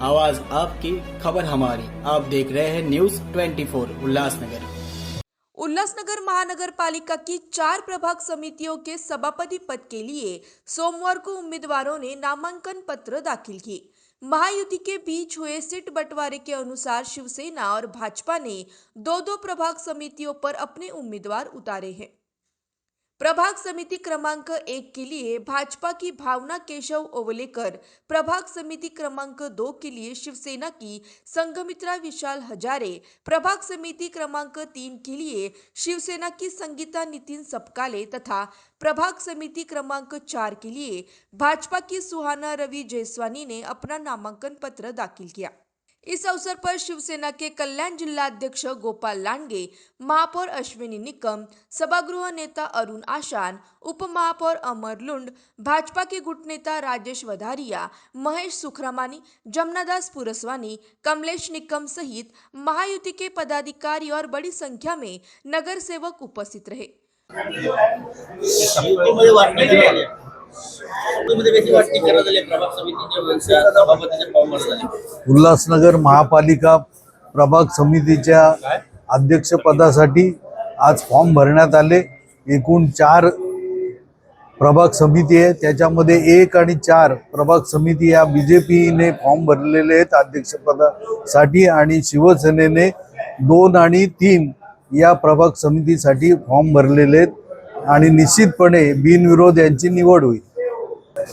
आवाज आपकी, खबर हमारी। आप देख रहे हैं न्यूज 24 उल्लासनगर। उल्लासनगर महानगर पालिका की 4 प्रभाग समितियों के सभापति पद के लिए सोमवार को उम्मीदवारों ने नामांकन पत्र दाखिल किए। महायुति के बीच हुए सीट बंटवारे के अनुसार शिवसेना और भाजपा ने दो प्रभाग समितियों पर अपने उम्मीदवार उतारे हैं। प्रभाग समिति क्रमांक 1 के लिए भाजपा की भावना केशव ओवलेकर, प्रभाग समिति क्रमांक 2 के लिए शिवसेना की संघमित्रा विशाल हजारे, प्रभाग समिति क्रमांक 3 के लिए शिवसेना की संगीता नितिन सपकाले तथा प्रभाग समिति क्रमांक 4 के लिए भाजपा की सुहाना रवि जयस्वानी ने अपना नामांकन पत्र दाखिल किया। इस अवसर पर शिवसेना के कल्याण जिला अध्यक्ष गोपाल लांडगे, महापौर अश्विनी निकम, सभागृह नेता अरुण आशान, उप महापौर अमर लुंड, भाजपा के गुट नेता राजेश वधारिया, महेश सुखरामानी, जमनादास पुरसवानी, कमलेश निकम सहित महायुति के पदाधिकारी और बड़ी संख्या में नगर सेवक उपस्थित रहे। उल्हासनगर महापालिका प्रभाग समितीच्या अध्यक्षपदासाठी आज फॉर्म भरण्यात आले। एकूण 4 प्रभाग समिती आहे, त्याच्यामध्ये 1 आणि 4 प्रभाग समिती या बीजेपीने फॉर्म भरलेले आहेत अध्यक्षपदासाठी आणि शिवसेनेने 2 आणि 3 या प्रभाग समितीसाठी फॉर्म भरलेले आहेत आणि निश्चितपणे बिनविरोध यांची निवड होईल।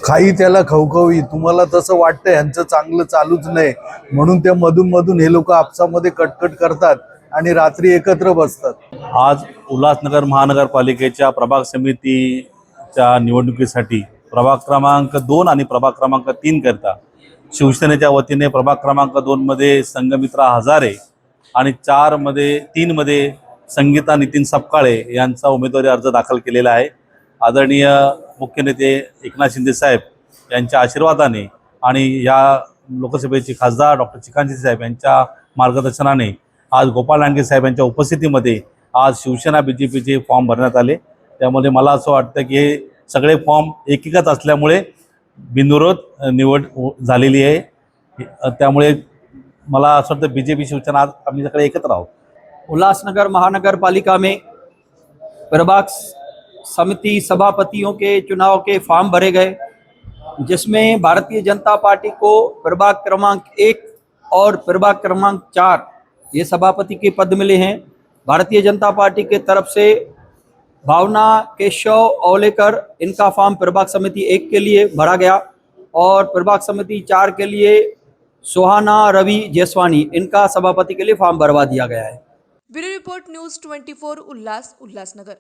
खाई त्याला खवखवी, तुम्हाला तसं वाटतं यांचं चांगलं चालूच नाही म्हणून त्या मधून हे लोक आपसामध्ये कटकट करतात आणि रात्री एकत्र बसतात। आज उल्हासनगर महानगरपालिकेच्या प्रभाग समितीच्या निवडणुकीसाठी प्रभाग क्रमांक 2 आणि प्रभाग क्रमांक 3 करता शिवसेनेच्या वतीने प्रभाग क्रमांक 2 मध्ये संघमित्रा हजारे आणि 3 मध्ये संगीता नितिन सपकाळे यांचा उमेदवारी अर्ज दाखल केलेला आहे। आदरणीय मुख्य नेते एकनाथ शिंदे साहेब यांच्या आशीर्वादाने आणि या लोकसभेचे खासदार डॉक्टर चिकांजी साहेब यांच्या मार्गदर्शनाने आज गोपाल लांडगे साहेब यांच्या उपस्थितीमध्ये आज शिवसेना बीजेपीचे फॉर्म भरण्यात आले। त्यामध्ये मला असं वाटतं की हे सगळे फॉर्म एकेकच असल्यामुळे बिनविरोध निवड झालेली आहे। त्यामुळे मला असं वाटतं बीजेपी शिवसेना आज आम्ही सगळे एकत्र आहोत। उल्लासनगर महानगर पालिका में प्रभाग समिति सभापतियों के चुनाव के फॉर्म भरे गए, जिसमें भारतीय जनता पार्टी को प्रभाग क्रमांक 1 और प्रभाग क्रमांक 4 ये सभापति के पद मिले हैं। भारतीय जनता पार्टी के तरफ से भावना केशव ओवलेकर, इनका फॉर्म प्रभाग समिति 1 के लिए भरा गया और प्रभाग समिति 4 के लिए सुहाना रवि जयस्वानी, इनका सभापति के लिए फॉर्म भरवा दिया गया है। Bureau report news 24 Ulhasnagar.